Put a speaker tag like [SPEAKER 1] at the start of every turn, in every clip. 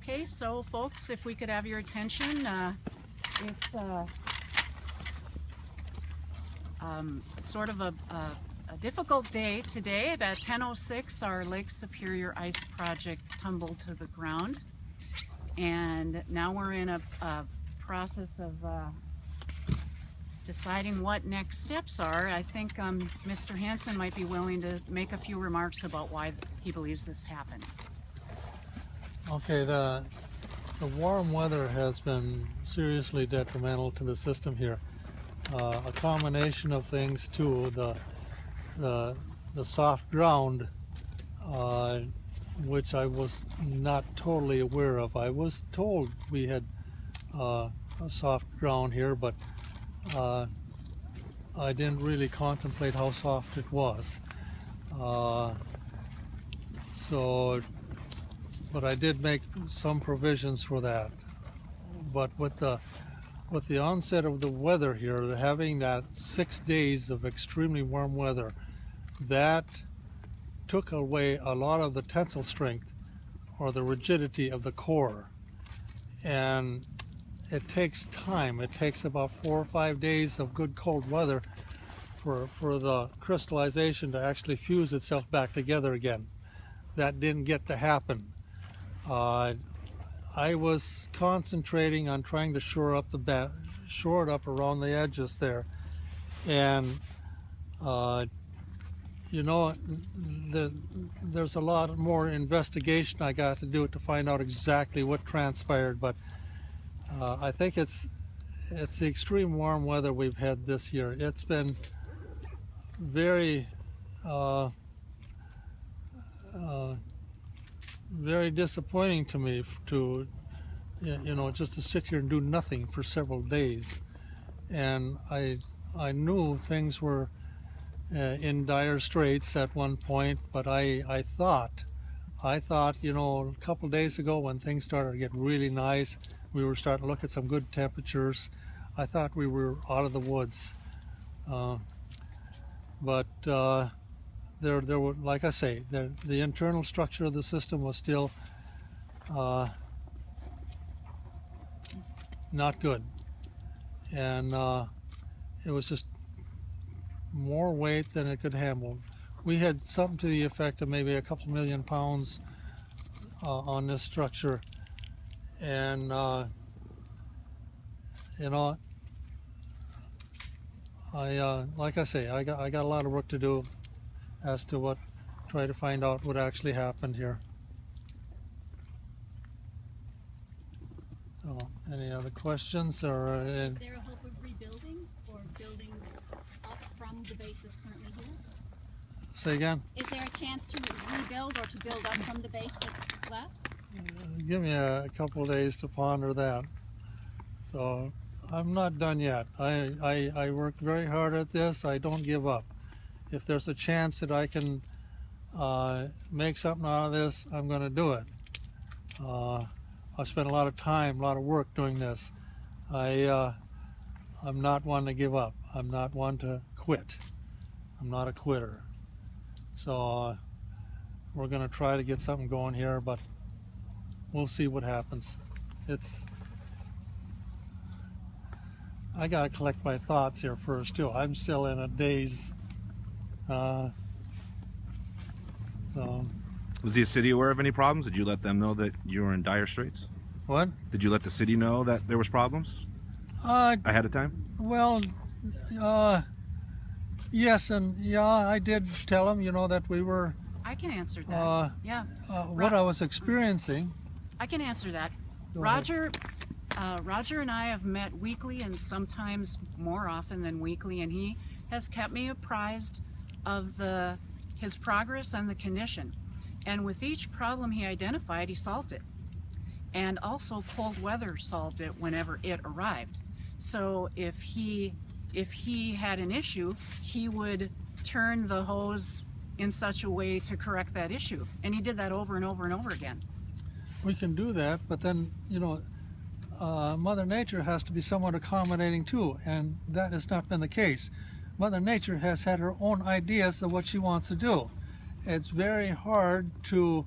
[SPEAKER 1] Okay, so folks, if we could have your attention, it's sort of a difficult day today. At 10:06, our Lake Superior Ice Project tumbled to the ground, and now we're in a process of deciding what next steps are. I think Mr. Hanson might be willing to make a few remarks about why he believes this happened.
[SPEAKER 2] Okay, the warm weather has been seriously detrimental to the system here. A combination of things too. The soft ground, which I was not totally aware of. I was told we had a soft ground here, but I didn't really contemplate how soft it was. But I did make some provisions for that. But with the onset of the weather here, having that 6 days of extremely warm weather, that took away a lot of the tensile strength or the rigidity of the core. And it takes time. It takes about 4 or 5 days of good cold weather for the crystallization to actually fuse itself back together again. That didn't get to happen. I was concentrating on trying to shore it up around the edges there, and you know, there's a lot more investigation I got to do to find out exactly what transpired. But I think it's the extreme warm weather we've had this year. It's been very very disappointing to me to, you know, just to sit here and do nothing for several days. And I knew things were in dire straits at one point, but I thought, you know, a couple days ago when things started to get really nice, we were starting to look at some good temperatures, I thought we were out of the woods. But there were, like I say, the internal structure of the system was still not good, and it was just more weight than it could handle. We had something to the effect of maybe a couple million pounds on this structure, and you know, like I say, I got a lot of work to do as to try to find out what actually happened here. So, any other questions? Or
[SPEAKER 3] is there a hope of rebuilding or building up from the base that's currently here?
[SPEAKER 2] Say again?
[SPEAKER 3] Is there a chance to rebuild or to build up from the base that's left?
[SPEAKER 2] Give me a couple of days to ponder that. So I'm not done yet. I worked very hard at this. I don't give up. If there's a chance that I can make something out of this, I'm going to do it. I've spent a lot of time, a lot of work doing this. I'm not one to give up. I'm not one to quit. I'm not a quitter. So we're going to try to get something going here, but we'll see what happens. I got to collect my thoughts here first, too. I'm still in a daze.
[SPEAKER 4] Was the city aware of any problems? Did you let them know that you were in dire straits?
[SPEAKER 2] What?
[SPEAKER 4] Did you let the city know that there was problems ahead of time?
[SPEAKER 2] Well, yes, and yeah, I did tell them, you know, that we were.
[SPEAKER 1] I can answer that. Yeah.
[SPEAKER 2] What I was experiencing.
[SPEAKER 1] I can answer that.
[SPEAKER 2] Go
[SPEAKER 1] Roger and I have met weekly and sometimes more often than weekly, and he has kept me apprised of his progress and the condition. And with each problem he identified, he solved it. And also cold weather solved it whenever it arrived. So if he had an issue, he would turn the hose in such a way to correct that issue. And he did that over and over and over again.
[SPEAKER 2] We can do that, but then, you know, Mother Nature has to be somewhat accommodating too, and that has not been the case. Mother Nature has had her own ideas of what she wants to do. It's very hard to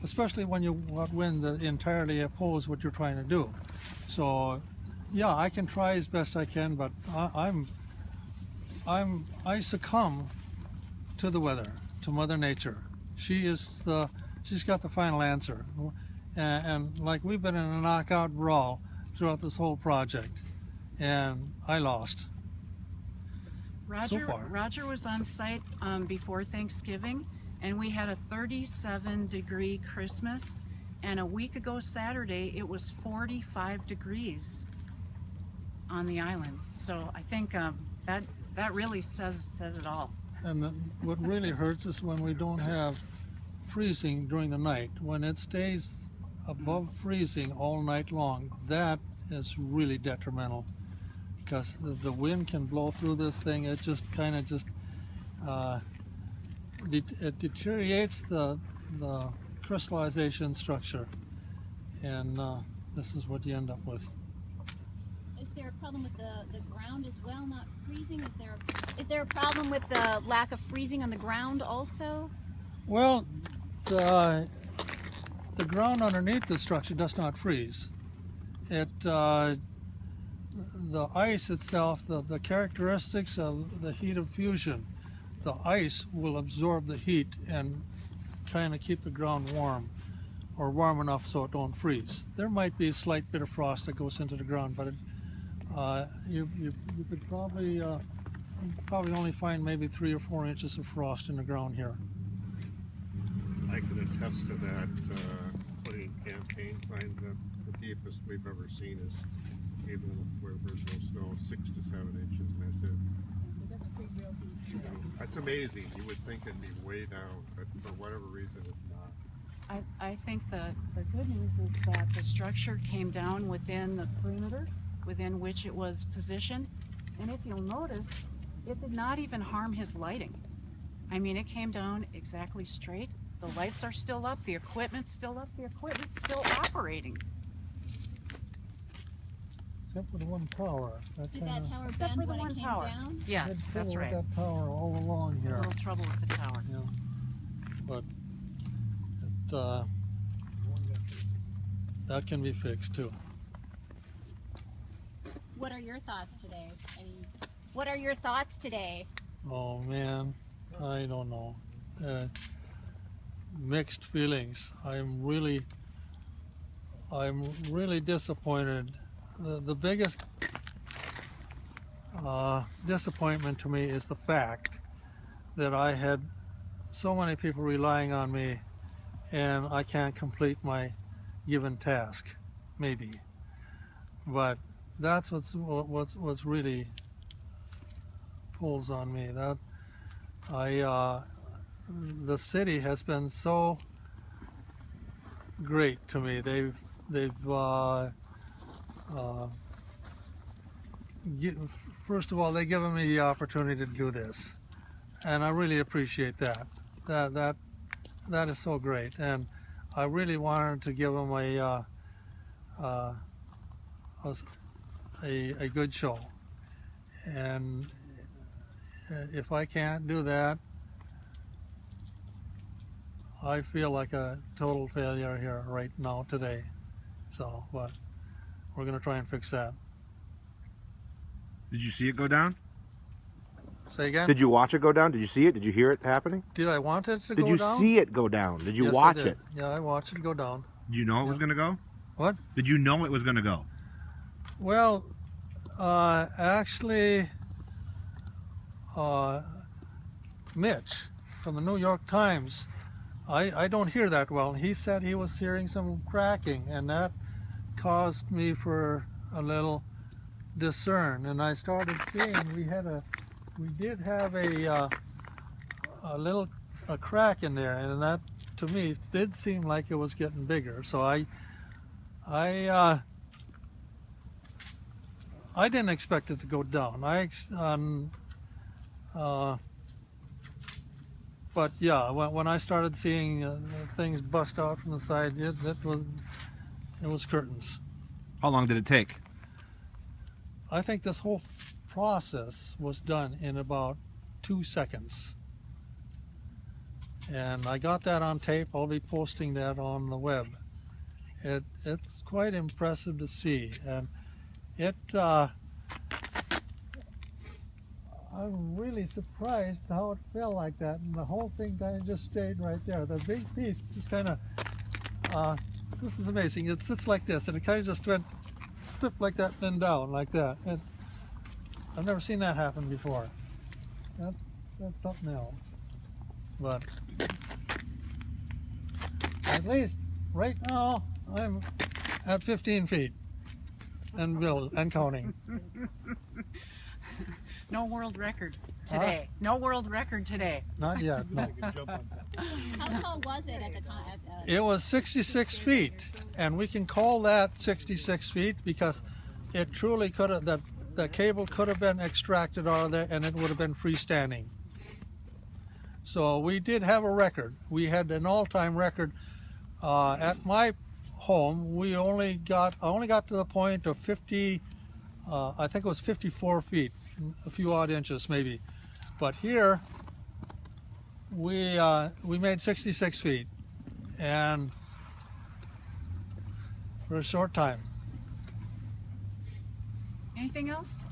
[SPEAKER 2] especially when you wind that entirely oppose what you're trying to do. So, yeah, I can try as best I can, but I succumb to the weather, to Mother Nature. She's got the final answer, and like we've been in a knockout brawl throughout this whole project, and I lost. So far.
[SPEAKER 1] Roger was on site before Thanksgiving, and we had a 37-degree Christmas, and a week ago Saturday it was 45 degrees on the island. So I think that really says it all.
[SPEAKER 2] And what really hurts is when we don't have freezing during the night. When it stays above freezing all night long, that is really detrimental, because the wind can blow through this thing. It just kind of it deteriorates the crystallization structure, and this is what you end up with.
[SPEAKER 3] Is there a problem with the ground as well, not freezing? Is there a problem with the lack of freezing on the ground also?
[SPEAKER 2] Well, the ground underneath the structure does not freeze. The ice itself, the characteristics of the heat of fusion, the ice will absorb the heat and kind of keep the ground warm, or warm enough so it don't freeze. There might be a slight bit of frost that goes into the ground, but you could probably only find maybe 3 or 4 inches of frost in the ground here.
[SPEAKER 5] I can attest to that. Putting campaign signs up, the deepest we've ever seen is even where there's no snow, 6 to 7 inches, and that's it.
[SPEAKER 3] So it doesn't freeze real deep.
[SPEAKER 5] That's amazing. You would think it'd be way down, but for whatever reason, it's not.
[SPEAKER 1] I think the good news is that the structure came down within the perimeter within which it was positioned, and if you'll notice, it did not even harm his lighting. I mean, it came down exactly straight. The lights are still up, the equipment's still up, the equipment's still operating.
[SPEAKER 2] Except for the one tower.
[SPEAKER 3] Did that tower
[SPEAKER 1] Except
[SPEAKER 3] bend
[SPEAKER 1] for the
[SPEAKER 3] when
[SPEAKER 1] one
[SPEAKER 3] it came
[SPEAKER 1] tower.
[SPEAKER 3] down?
[SPEAKER 1] Yes, that's right.
[SPEAKER 2] That tower all along
[SPEAKER 1] A
[SPEAKER 2] here.
[SPEAKER 1] little trouble with the tower.
[SPEAKER 2] Yeah, but that can be fixed too.
[SPEAKER 3] What are your thoughts today? What are your thoughts today?
[SPEAKER 2] Oh man, I don't know. Mixed feelings. I'm really disappointed. The biggest disappointment to me is the fact that I had so many people relying on me, and I can't complete my given task. Maybe, but that's what's really pulls on me. That the city has been so great to me. First of all, they've given me the opportunity to do this, and I really appreciate that. That is so great, and I really wanted to give them a good show, and if I can't do that, I feel like a total failure here right now today. So, but we're going to try and fix that.
[SPEAKER 4] Did you see it go down?
[SPEAKER 2] Say again?
[SPEAKER 4] Did you watch it go down? Did you see it? Did you hear it happening?
[SPEAKER 2] Did I want it to
[SPEAKER 4] Did
[SPEAKER 2] go
[SPEAKER 4] you
[SPEAKER 2] down?
[SPEAKER 4] see it go down? Did you
[SPEAKER 2] Yes,
[SPEAKER 4] watch
[SPEAKER 2] I did.
[SPEAKER 4] it?
[SPEAKER 2] Yeah, I watched it go down.
[SPEAKER 4] Did you know it was going to go?
[SPEAKER 2] What?
[SPEAKER 4] Did you know it was going to go?
[SPEAKER 2] Well, actually, Mitch from the New York Times, I don't hear that well. He said he was hearing some cracking, and that caused me for a little discern. And I started seeing we did have a crack in there, and that to me did seem like it was getting bigger. So I didn't expect it to go down. But yeah, when I started seeing things bust out from the side, it was curtains.
[SPEAKER 4] How long did it take?
[SPEAKER 2] I think this whole process was done in about 2 seconds, And I got that on tape. I'll be posting that on the web. It's quite impressive to see, and I'm really surprised how it fell like that, and the whole thing kind of just stayed right there. The big piece just kind of, this is amazing. It sits like this, and it kind of just went flip like that, then down like that. And I've never seen that happen before. That's something else. But at least right now I'm at 15 feet and counting.
[SPEAKER 1] No world record today. No world record today.
[SPEAKER 2] Not yet, no.
[SPEAKER 3] How tall was it at the time?
[SPEAKER 2] It was 66 feet, and we can call that 66 feet because it truly could have, the cable could have been extracted out of there and it would have been freestanding. So we did have a record. We had an all-time record. At my home, I only got to the point of 50, I think it was 54 feet, a few odd inches maybe. But here, we made 66 feet, and for a short time.
[SPEAKER 1] Anything else?